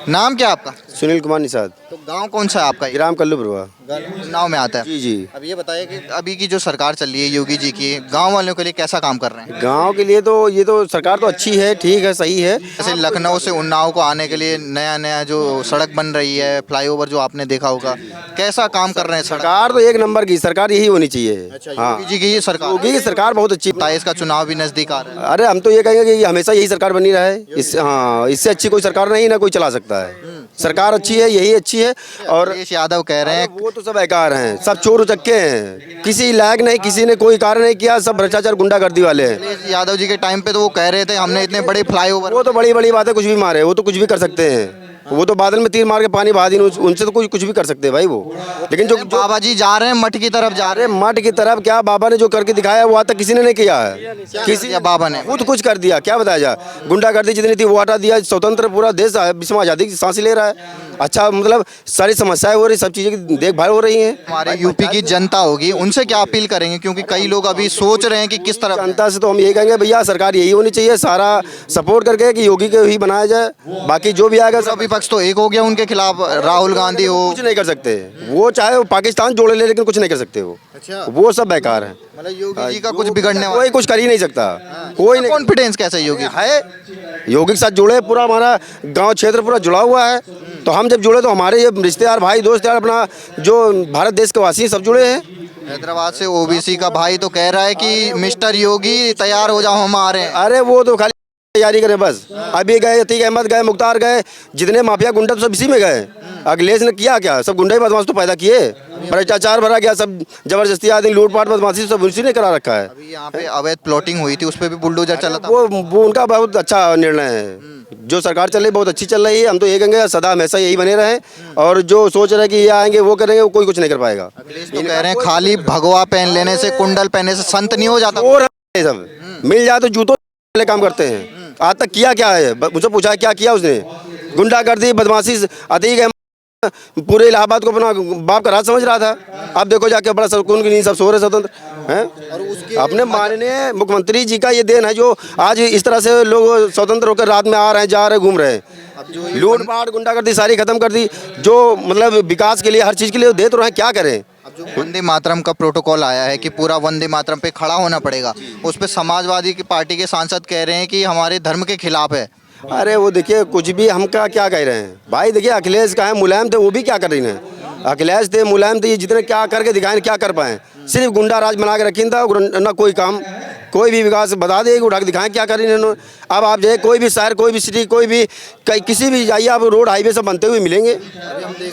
नाम क्या आपका? सुनील कुमार निषाद। तो गांव कौन सा है आपका? ग्राम कल्लूपुरवा। उन्नाव में आता है। जी जी। अब ये बताइए कि अभी की जो सरकार चल रही है योगी जी की, गांव वालों के लिए कैसा काम कर रहे हैं? गांव के लिए तो ये तो सरकार तो अच्छी है, ठीक है, सही है। जैसे लखनऊ से उन्नाव को आने के लिए नया नया जो सड़क बन रही है, फ्लाईओवर जो आपने देखा होगा, कैसा काम कर रहे हैं सड़क? सरकार तो एक नंबर की सरकार यही होनी चाहिए। हाँ, योगी जी की सरकार। योगी की सरकार बहुत अच्छी। 27 का चुनाव भी नजदीक आ रहा है। अरे हम तो ये कहेंगे कि हमेशा यही सरकार बनी रहे। हाँ, इससे अच्छी कोई सरकार नहीं ना कोई चला सकता है। सरकार अच्छी है, यही अच्छी है। और अखिलेश यादव कह रहे हैं वो तो सब बेकार हैं, सब चोर उचक्के हैं, किसी लायक नहीं, किसी ने कोई कार्य नहीं किया, सब भ्रष्टाचार गुंडागर्दी वाले हैं। अखिलेश यादव जी के टाइम पे तो वो कह रहे थे हमने इतने बड़े फ्लाईओवर। वो तो बड़ी बड़ी बातें कुछ भी मारे, वो तो कुछ भी कर सकते हैं। वो तो बादल में तीर मार के पानी बहा दी, उनसे तो कुछ भी कर सकते हैं भाई वो। लेकिन जो बाबा जी जा रहे हैं मठ की तरफ जा रहे अरे मठ की तरफ क्या, बाबा ने जो करके दिखाया वो आज तक किसी ने नहीं किया है। किसी या बाबा ने खुद कुछ कर दिया, क्या बताया जाए। गुंडागर्दी जितनी थी वो हटा दिया, स्वतंत्र पूरा देश विश्व आज़ादी की सांस ले रहा है। अच्छा, मतलब सारी समस्याएं हो रही, सब चीज़ें की देखभाल हो रही हैं। हमारे यूपी की जनता होगी, उनसे क्या अपील करेंगे? क्योंकि कई लोग अभी सोच रहे हैं कि किस तरफ। जनता से तो हम यही कहेंगे भैया, सरकार यही होनी चाहिए, सारा सपोर्ट करके कि योगी को ही बनाया जाए। बाकी जो भी आएगा सब विपक्ष तो एक हो गया उनके खिलाफ, राहुल गांधी हो। कुछ नहीं कर सकते वो, चाहे वो पाकिस्तान जोड़ ले, लेकिन कुछ नहीं कर सकते वो। अच्छा, वो सब बेकार है। मतलब योगी जी का कुछ बिगड़ने कोई कुछ कर ही नहीं सकता, कोई नहीं। कॉन्फिडेंस कैसे योगी है, योगी के साथ जुड़े, पूरा हमारा गांव क्षेत्र पूरा जुड़ा हुआ है। तो हम जब जुड़े तो हमारे ये रिश्तेदार, भाई, दोस्त यार, अपना जो भारत देश के वासी सब जुड़े हैं। हैदराबाद से ओबीसी का भाई तो कह रहा है कि मिस्टर योगी तैयार हो जाओ, हम आ रहे हैं। अरे वो तो खाली तैयारी करें बस। अभी गए, अतीक अहमद गए, मुख्तार गए, जितने माफिया गुंडा सब इसी में गए। अखिलेश ने किया क्या? सब गुंडे बदमाश तो पैदा किए, भ्रष्टाचार भरा गया, सब जबरदस्ती आदमी, लूटपाट बदमाशी सब उसी ने करा रखा है। अभी यहाँ पे अवैध प्लॉटिंग हुई थी, उस पर भी बुलडोजर चला था। वो उनका बहुत अच्छा निर्णय है। जो सरकार चल रही बहुत अच्छी चल रही है। हम तो ये कहेंगे सदा हमेशा यही बने रहे। और जो सोच रहे हैं कि ये आएंगे वो करेंगे, वो कोई कुछ नहीं कर पाएगा। अखिलेश तो कह रहे हैं खाली भगवा पहन लेने से, कुंडल पहनने से संत नहीं हो जाता। और सब मिल जाए तो जूतों वाले काम करते हैं। आज तक किया क्या है? मुझसे पूछा क्या किया उसने? गुंडागर्दी, बदमाशी, अतीक अहमद पूरे इलाहाबाद को अपना बाप का राज समझ रहा था। अब देखो जाके बड़ा सुकून की नींद सब सो रहे स्वतंत्र हैं। और उसके अपने माननीय मुख्यमंत्री जी का ये देन है जो आज इस तरह से लोग स्वतंत्र होकर रात में आ रहे हैं, जा रहे हैं, घूम रहे हैं। लूटपाट, गुंडागर्दी सारी खत्म कर दी। जो मतलब विकास के लिए, हर चीज़ के लिए दे तो रहे हैं, क्या करें? अब जो वंदे मातरम का प्रोटोकॉल आया है कि पूरा वंदे मातरम पे खड़ा होना पड़ेगा, उस पे समाजवादी की पार्टी के सांसद कह रहे हैं कि हमारे धर्म के खिलाफ है। अरे वो देखिए, कुछ भी हम क्या कह रहे हैं भाई। देखिए अखिलेश का है, मुलायम थे, वो भी क्या कर रही हैं। अखिलेश थे, मुलायम थे, ये जितने क्या करके दिखाएं, क्या कर पाए? सिर्फ गुंडा राज बना के रखी था, ना कोई काम, कोई भी विकास बता देगी, उठा के दिखाएं क्या कर रही है। अब आप जाइए कोई भी शहर, कोई भी सिटी, कोई भी किसी भी जाइए आप, रोड हाईवे सब बनते हुए मिलेंगे।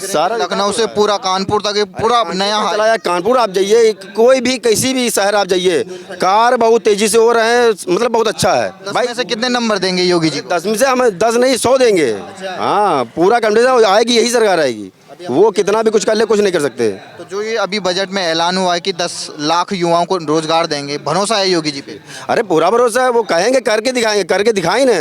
सारा लखनऊ से पूरा कानपुर तक ये पूरा नया चला है। कानपुर आप जाइए, कोई भी किसी भी शहर आप जाइए, कार बहुत तेजी से हो रहे हैं, मतलब बहुत अच्छा है। भाई में से कितने नंबर देंगे योगी जी? 10 में से हम 10 नहीं 100 देंगे। हाँ, पूरा कॉन्फिडेंस आएगी, यही सरकार आएगी। वो कितना भी कुछ कर ले, कुछ नहीं कर सकते। तो जो ये अभी बजट में ऐलान हुआ है कि 10 लाख युवाओं को रोजगार देंगे, भरोसा है योगी जी पे? अरे पूरा भरोसा है, वो कहेंगे करके दिखाएंगे, करके दिखाई ना,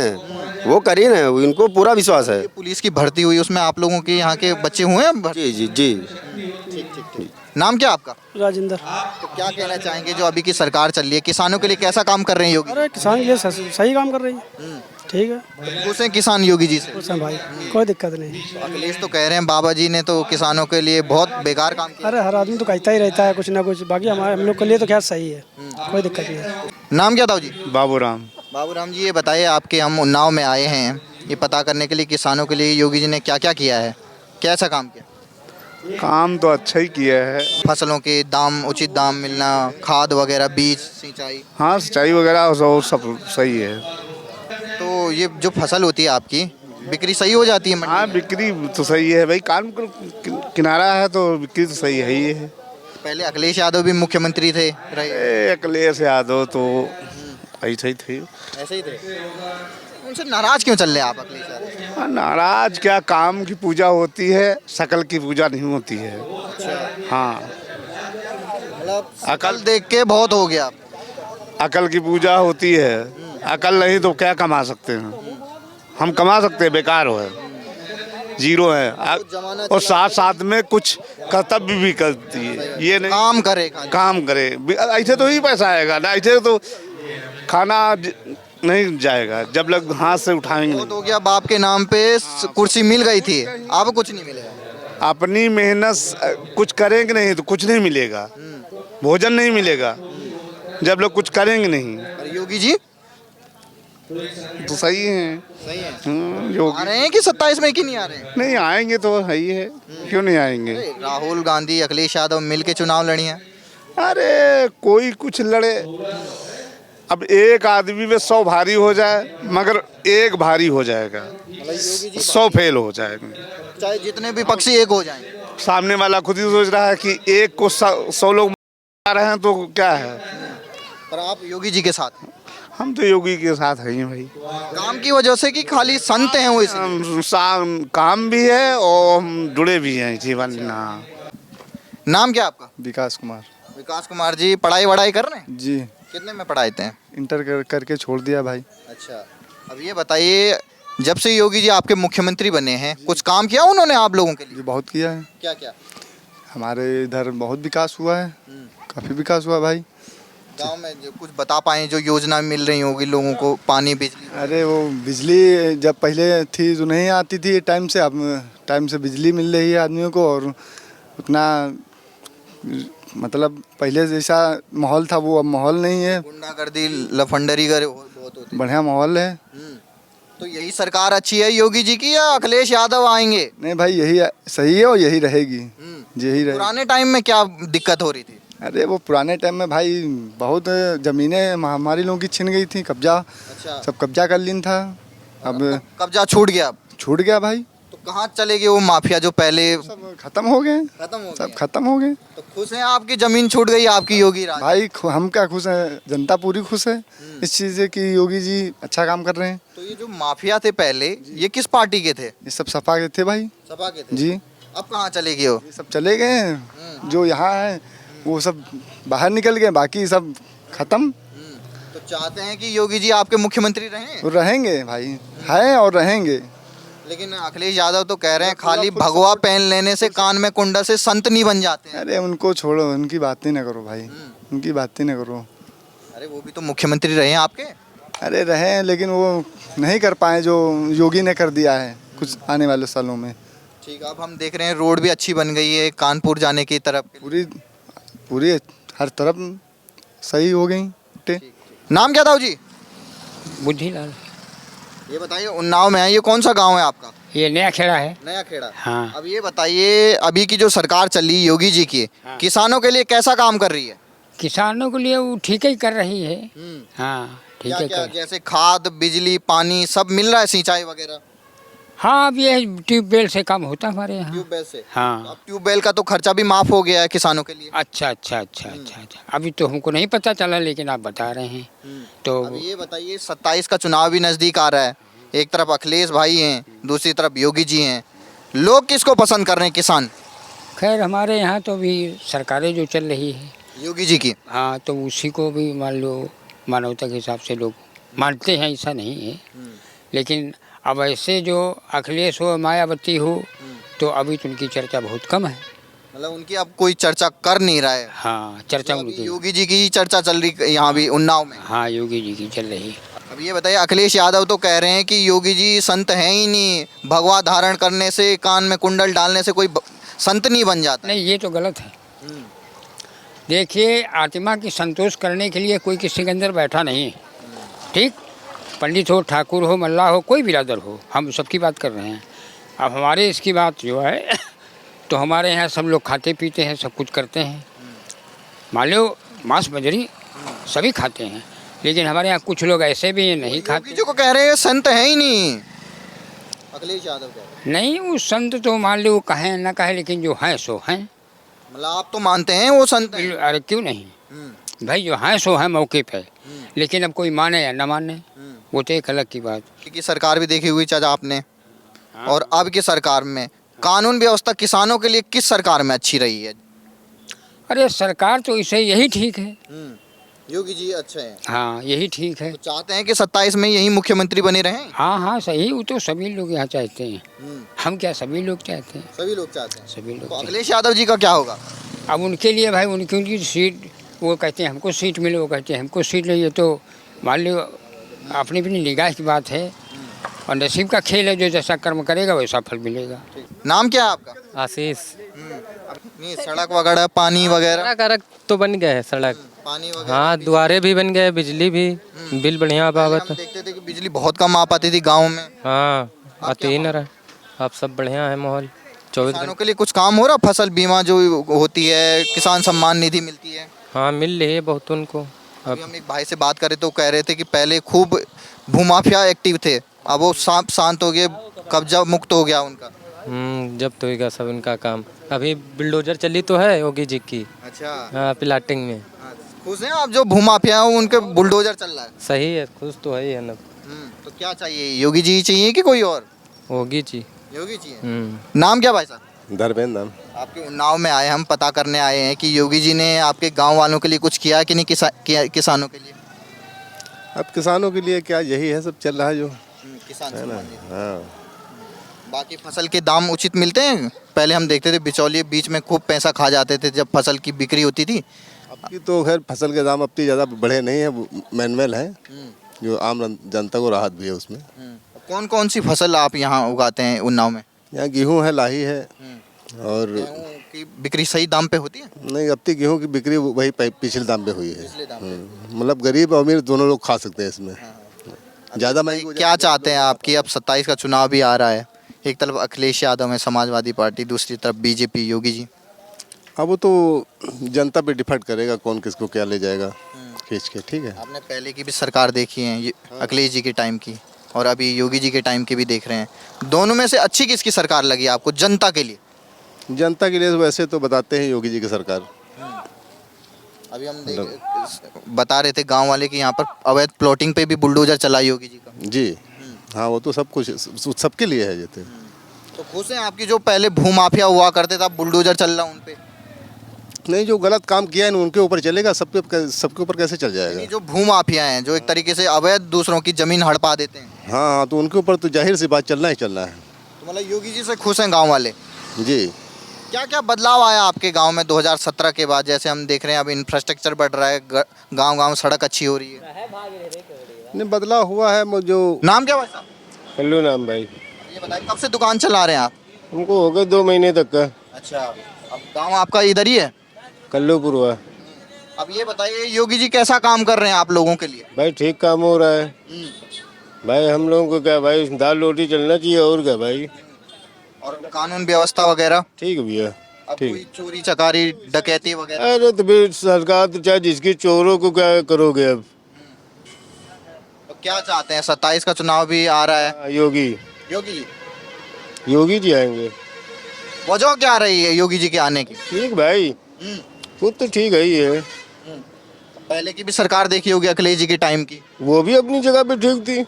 वो करी ना, इनको पूरा विश्वास है। पुलिस की भर्ती हुई, उसमें आप लोगों के यहाँ के बच्चे हुए हैं? जी जी जी। नाम क्या आपका? राजेंद्र। तो क्या कहना चाहेंगे जो अभी की सरकार चल रही है, किसानों के लिए कैसा काम कर रहे हैं योगी? अरे किसान के लिए सही काम कर रही है। ठीक है, खुश हैं किसान योगी जी से? खुश हैं भाई, कोई दिक्कत नहीं। अखिलेश तो कह रहे हैं बाबा जी ने तो किसानों के लिए बहुत बेकार काम किया। अरे हर आदमी तो कहता ही रहता है कुछ ना कुछ, बाकी हम लोग के लिए तो खैर सही है, कोई दिक्कत नहीं है। नाम क्या था जी? बाबूराम। बाबूराम जी, ये बताइए, आपके हम उन्नाव में आए हैं ये पता करने के लिए किसानों के लिए योगी जी ने क्या क्या किया है, कैसा काम किया? काम तो अच्छा ही किया है। फसलों के दाम, उचित दाम मिलना, खाद वगैरह, बीज, सिंचाई। हाँ, सिंचाई वगैरह सब सही है। तो ये जो फसल होती है आपकी, बिक्री सही हो जाती है मंडी हाँ, में? बिक्री तो सही है भाई, काम किनारा है तो बिक्री तो सही है ही है। पहले अखिलेश यादव भी मुख्यमंत्री थे रहे। अखिलेश यादव तो ऐसे ही थे। ऐसे ही थे। उनसे नाराज क्यों चल रहे हैं आप अखिलेश यादव? हाँ, नाराज क्या, काम की पूजा होती है, शकल की पूजा नहीं होती है। हाँ, मतलब अकल देख के बहुत हो गया। अकल की पूजा होती है, अकल नहीं तो क्या कमा सकते हैं? हम कमा सकते हैं, बेकार हो है, जीरो है। और साथ साथ में कुछ कर्तव्य भी करती है, ये नहीं काम करे, ऐसे तो ही पैसा आएगा ना। ऐसे तो खाना नहीं जाएगा जब लोग हाथ से उठाएंगे नहीं। तो क्या बाप के नाम पे कुर्सी मिल गई थी, अब कुछ नहीं मिलेगा। अपनी मेहनत कुछ करेंगे नहीं तो कुछ नहीं मिलेगा, भोजन नहीं मिलेगा जब लोग कुछ करेंगे नहीं। और योगी जी तो सही है, सही है, हाँ, आ योगी रहे हैं कि 27 में कि नहीं आ रहे हैं? नहीं आएंगे तो है ही है, क्यों नहीं आएंगे। अरे, राहुल गांधी अखिलेश यादव मिल के चुनाव लड़ी हैं। अरे कोई कुछ लड़े, अब एक आदमी में 100 भारी हो जाए मगर एक भारी हो जाएगा, 100 फेल हो जाएगा। चाहे जितने भी पक्षी एक हो जाएं। सामने वाला खुद ही सोच रहा है कि एक को 100 लोग मार रहे हैं तो क्या है। पर आप योगी जी के साथ हैं। हम तो योगी के साथ हैं भाई, काम की वजह से कि खाली संत हैं वो इसलिए? काम भी है और हम जुड़े भी हैं जीवन। नाम क्या आपका? विकास कुमार विकास कुमार जी, पढ़ाई वढ़ाई कर रहे हैं? जी, कितने में पढ़ाई थे? इंटर करके छोड़ दिया भाई। अच्छा, अब ये बताइए, जब से योगी जी आपके मुख्यमंत्री बने हैं कुछ काम किया उन्होंने आप लोगों के लिए? जी बहुत किया है, क्या क्या? हमारे इधर बहुत विकास हुआ है, काफ़ी विकास हुआ भाई। गांव में जो कुछ बता पाए जो योजना मिल रही होगी लोगों को, पानी बिजली? अरे वो बिजली जब पहले थी तो नहीं आती थी टाइम से, अब टाइम से बिजली मिल रही है आदमियों को, और उतना मतलब पहले जैसा माहौल था वो अब माहौल नहीं है, गुंडागर्दी लफंडरी कर बहुत होती है। बढ़िया माहौल है। तो यही सरकार अच्छी है योगी जी की या अखिलेश यादव आएंगे? नहीं भाई यही सही है और यही रहेगी, यही रहेगी। पुराने टाइम में क्या दिक्कत हो रही थी? अरे वो पुराने टाइम में भाई बहुत ज़मीनें हमारी लोगों की छिन गई थी, कब्जा अच्छा, सब कब्जा कर लीन था, अब कब्जा छूट गया? अब छूट गया भाई, तो कहाँ चले गए वो माफिया जो पहले? सब खत्म हो गए, खत्म हो सब गए। खत्म हो गए। तो खुश हैं आपकी जमीन छूट गई आपकी योगी राज? भाई हम क्या खुश हैं, जनता पूरी खुश है इस चीज़ से कि योगी जी अच्छा काम कर रहे हैं। तो ये जो माफिया थे पहले ये किस पार्टी के थे? ये सब सपा के थे भाई। सपा के थे। जी, अब कहाँ चले गए हो? ये सब चले गए हैं, जो यहाँ है वो सब बाहर निकल गए, बाकी सब खत्म। तो चाहते हैं कि योगी जी आपके मुख्यमंत्री रहें? वो रहेंगे भाई, हैं और रहेंगे। लेकिन अखिलेश यादव तो कह रहे हैं खाली भगवा पहन लेने से, कान में कुंडल से संत नहीं बन जाते हैं। अरे उनको छोड़ो, उनकी बातें ना करो भाई, उनकी बातें ना करो। अरे वो भी तो मुख्यमंत्री रहे हैं आपके। अरे रहे हैं लेकिन वो नहीं कर पाए जो योगी ने कर दिया है कुछ आने वाले सालों में। ठीक है, अब हम देख रहे हैं रोड भी अच्छी बन गई है कानपुर जाने की तरफ। पूरी पूरी हर तरफ सही हो गई। नाम क्या था जी? बुद्धिलाल। ये बताइए, उन्नाव में है, ये कौन सा गांव है आपका? ये नया खेड़ा है। नया खेड़ा। हाँ। अब ये बताइए, अभी की जो सरकार चली योगी जी की, किसानों के लिए कैसा काम कर रही है? किसानों के लिए वो ठीक ही कर रही है। हाँ ठीक क्या है क्या, कर। जैसे खाद बिजली पानी सब मिल रहा है, सिंचाई वगैरह? हाँ अब ये ट्यूबवेल से काम होता है हमारे यहाँ। ट्यूबवेल से? हाँ। अब ट्यूबवेल का तो खर्चा भी माफ हो गया है किसानों के लिए। अच्छा अच्छा अच्छा अच्छा अच्छा, अभी तो हमको नहीं पता चला लेकिन आप बता रहे हैं तो। अब ये बताइए, 27 का चुनाव भी नजदीक आ रहा है, एक तरफ अखिलेश भाई हैं, दूसरी तरफ योगी जी हैं, लोग किसको पसंद कर रहे हैं किसान? खैर हमारे यहाँ तो भी सरकारें जो चल रही है योगी जी की। हाँ, तो उसी को भी मान लो मानवता के हिसाब से लोग मानते हैं, ऐसा नहीं है। लेकिन अब ऐसे जो अखिलेश हो मायावती हो तो अभी तो उनकी चर्चा बहुत कम है। मतलब उनकी अब कोई चर्चा कर नहीं रहा है। हाँ चर्चा अभी उनकी। योगी जी की ही चर्चा चल रही यहाँ भी उन्नाव में। हाँ योगी जी की चल रही। अब ये बताइए, अखिलेश यादव तो कह रहे हैं कि योगी जी संत हैं ही नहीं, भगवा धारण करने से, कान में कुंडल डालने से कोई संत नहीं बन जाता। नहीं ये तो गलत है। देखिए आत्मा की संतोष करने के लिए कोई किसी के अंदर बैठा नहीं है, ठीक? पंडित हो, ठाकुर हो, मल्ला हो, कोई बिरादर हो, हम सबकी बात कर रहे हैं। अब हमारे इसकी बात जो है तो हमारे यहाँ सब लोग खाते पीते हैं, सब कुछ करते हैं, मान लो मांस मछली सभी खाते हैं, लेकिन हमारे यहाँ कुछ लोग ऐसे भी हैं नहीं खाते। योगी जी को कह रहे हैं संत है ही नहीं, अखिलेश यादव कह रहे हैं। नहीं वो संत तो मान लो कहें ना कहें, लेकिन जो हैं सो हैं। मतलब आप तो मानते हैं वो संत हैं? अरे क्यों नहीं भाई, जो हैं सो हैं मौके पे, लेकिन अब कोई माने या ना माने वो तो एक अलग की बात। की सरकार भी देखी हुई चाचा आपने, और अब की सरकार में कानून व्यवस्था किसानों के लिए किस सरकार में अच्छी रही है? अरे सरकार तो इसे यही ठीक है। योगी जी अच्छे हैं। हाँ यही ठीक है। तो चाहते हैं कि 27 में यही मुख्यमंत्री बने रहें? हाँ हाँ सही, वो तो सभी लोग यहाँ चाहते हैं। हम क्या सभी लोग चाहते हैं? सभी लोग चाहते हैं। सभी लोग तो चाहते अखिलेश यादव जी का क्या होगा? हैं। अब उनके लिए भाई उनकी उनकी सीट, वो कहते हैं हमको सीट मिले, वो कहते हैं हमको सीट नहीं है, तो मान लो अपनी अपनी निगाह की बात है और नसीब का खेल है, जो जैसा कर्म करेगा वैसा फल मिलेगा। नाम क्या है आपका? आशीष। नहीं, सड़क वगैरह, पानी वगैरह, सड़क तो बन गए है सड़क। पानी वगैरह हाँ, द्वारे भी बन गए, बिजली भी, बिल बढ़िया पहले बाबत। हम देखते थे कि बिजली बहुत कम आ पाती थी गाँव में। हाँ, आते ही न रहा। अब सब बढ़िया है माहौल। 24 किसानों घंटे। के लिए कुछ काम हो रहा? फसल बीमा जो होती है, किसान सम्मान निधि मिलती है। हाँ, मिल रही है बहुत उनको। अभी हम एक भाई से बात कर रहे तो कह रहे थे कि पहले खूब भूमाफिया एक्टिव थे, अब वो सांप शांत हो गए, कब्जा मुक्त हो गया उनका। जब तो होगा सब इनका काम। अभी बुलडोजर चली तो है योगी जी की। अच्छा, हाँ, प्लाटिंग में। खुश हैं आप? जो भूमाफिया हैं उनके बुलडोजर चल रहा है। सही है, खुश तो है ही है ना। तो क्या चाहिए, योगी जी चाहिए कि कोई और? होगी जी। योगी जी हैं। नाम क्या भाई साहब? धर्मेंद्र नाम। आपके उन्नाव में आए, हम पता करने आए हैं कि योगी जी ने आपके गांव वालों के लिए कुछ किया है कि नहीं, किसानों के लिए? अब किसानों के लिए क्या, यही है सब चल रहा है जो किसान सम्मान निधि। हाँ। बाकी फसल के दाम उचित मिलते हैं? पहले हम देखते थे बिचौलिए बीच में खूब पैसा खा जाते थे जब फसल की बिक्री होती थी। अब की तो खैर फसल के दाम अब तो ज़्यादा बढ़े नहीं है, मैनुअल है, जो आम जनता को राहत भी है उसमें। कौन कौन सी फसल आप यहाँ उगाते हैं उन्नाव में? यहाँ गेहूँ है, लाही है, और गेहूं की बिक्री सही दाम पे होती है? नहीं, अब तक गेहूँ की बिक्री वही पिछले दाम पे हुई है। मतलब गरीब और अमीर दोनों लोग खा सकते हैं इसमें। ज़्यादा महंगी क्या चाहते हैं आप कि अब 27 का चुनाव भी आ रहा है, एक तरफ अखिलेश यादव है समाजवादी पार्टी, दूसरी तरफ बीजेपी योगी जी। अब वो तो जनता पे डिपेंड करेगा कौन किसको क्या ले जाएगा खींच के। ठीक है, आपने पहले की भी सरकार देखी है, ये अखिलेश जी के टाइम की और अभी योगी जी के टाइम की भी देख रहे हैं। दोनों में से अच्छी किसकी सरकार लगी आपको जनता के लिए? जनता के लिए वैसे तो बताते हैं योगी जी की सरकार। अभी हम बता रहे थे गांव वाले कि यहाँ पर अवैध प्लॉटिंग पे भी बुलडोजर चला योगी जी का। जी हाँ, वो तो सब कुछ सबके लिए है जैसे। तो खुश हैं आपकी जो पहले भूमाफिया हुआ करते थे, अब बुलडोजर चल रहा उन पे? नहीं, जो गलत काम किया है ना उनके ऊपर चलेगा, सबके ऊपर कैसे चल यानी जाएगा? जो भूमाफिया हैं, जो एक तरीके से अवैध दूसरों की जमीन हड़पा देते हैं। हाँ हाँ, तो उनके ऊपर तो जाहिर सी बात चलना ही चलना है। तो मतलब योगी जी से खुश हैं गांव वाले? जी। क्या क्या बदलाव आया आपके गांव में 2017 के बाद? जैसे हम देख रहे हैं अब इंफ्रास्ट्रक्चर बढ़ रहा है, गांव गांव सड़क अच्छी हो रही है। नहीं, बदलाव हुआ है जो। नाम क्या भाई साहब? कल्लू नाम भाई। ये बताइए कब से दुकान चला रहे हैं आप? हमको हो गए 2 महीने तक का। अच्छा, अब गांव आपका इधर ही है? कल्लूपुर हुआ। अब ये बताइए योगी जी कैसा काम कर रहे हैं आप लोगों के लिए? भाई ठीक काम हो रहा है भाई, हम लोगों को क्या भाई, दाल रोटी चलना चाहिए और क्या भाई। और कानून व्यवस्था वगैरह ठीक भैया, अब ठीक। कोई चोरी चकारी डकैती वगैरह? अरे तो फिर सरकार तो चाहे जिसकी, चोरों को क्या करोगे अब। तो क्या चाहते हैं? 27 का चुनाव भी आ रहा है। योगी योगी जी आएंगे। वजह क्या रही है योगी जी के आने की? ठीक भाई, वो तो ठीक है ही है। पहले की भी सरकार देखी होगी अखिलेश जी के टाइम की, वो भी अपनी जगह पे ठीक थी,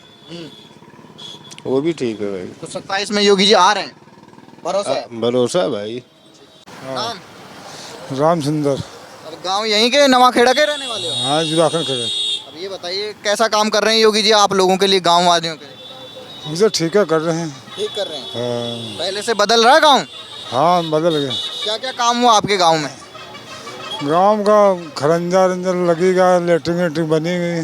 वो भी ठीक है भाई। तो 27 में योगी जी आ रहे हैं, भरोसा है? भरोसा है भाई। नाम? राम सुंदर। अब गांव यहीं के नवाखेड़ा के रहने वाले हो? हाँ, जुलाखन खड़े। अब ये बताइए कैसा काम कर रहे हैं योगी जी आप लोगों के लिए, गांव वासियों के लिए? मुझे ठीक है कर रहे हैं। ठीक कर रहे हैं। हाँ, पहले से बदल रहा है गांव? हाँ बदल गया। क्या क्या काम हुआ आपके गांव में? गांव का खरंजा रंजन लगेगा, लेटरिन वेटरिन बनी गई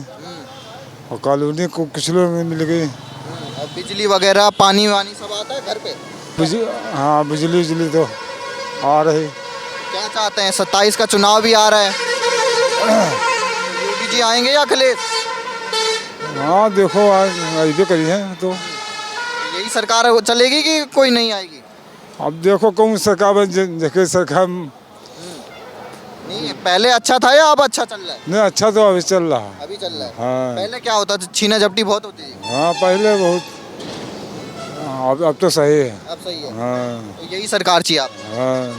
और कॉलोनी को कुछ लोग में मिल गई। और बिजली वगैरह, पानी वानी सब आता है घर पे? हाँ, बिजली उजली तो आ रही। क्या चाहते हैं? 27 का चुनाव भी आ रहा है, योगी जी आएंगे या अखिलेश? हाँ देखो, आज ऐसे करी है तो यही सरकार चलेगी कि कोई नहीं आएगी? अब देखो कौन सरकार देखे सरकार। नहीं, पहले अच्छा था या अब अच्छा चल रहा है? नहीं, अच्छा तो अभी चल रहा है। अभी चल रहा है। हाँ पहले क्या होता था, छीना झपटी बहुत होती थी। हाँ, पहले बहुत। हाँ, अब तो सही है। अब सही है। हाँ तो यही सरकार चाहिए आप? हाँ।